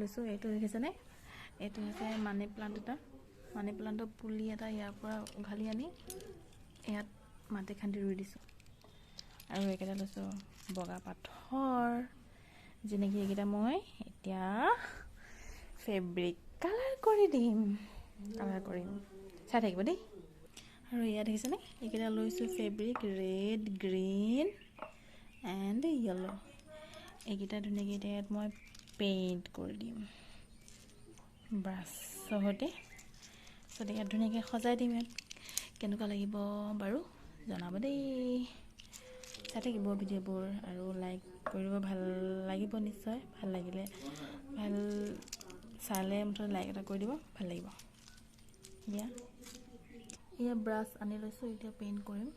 লৈছোঁ। এইটো দেখিছেনে? এইটো হৈছে মানি প্লাণ্ট এটা। মানি প্লাণ্টৰ পুলি এটা ইয়াৰ পৰা উঘালি আনি ইয়াত মাটি খান্দি ৰুই দিছোঁ। আৰু এইকেইটা লৈছোঁ বগা পাথৰ, যেনেকৈ এইকেইটা মই এতিয়া ফেব্ৰিক কালাৰ কৰি দিম। চাই থাকিব দেই। আৰু ইয়াত দেখিছেনে? এইকেইটা লৈছোঁ fabric red, green and yellow'. এইকেইটা ধুনীয়াকৈ এতিয়া ইয়াত মই পেইণ্ট কৰি দিম ব্ৰাছৰ সৈতে। তাৰপিছত ইয়াত ধুনীয়াকৈ সজাই দিম। ইয়াত কেনেকুৱা লাগিব বাৰু জনাব দেই। চাই থাকিব ভিডিঅ'বোৰ আৰু লাইক কৰিব, ভাল লাগিব নিশ্চয়। ভাল লাগিলে, ভাল চালে মুঠতে লাইক এটা কৰি দিব, ভাল লাগিব। এয়া ব্ৰাছ আনি লৈছোঁ, এতিয়া পেইণ্ট কৰিম।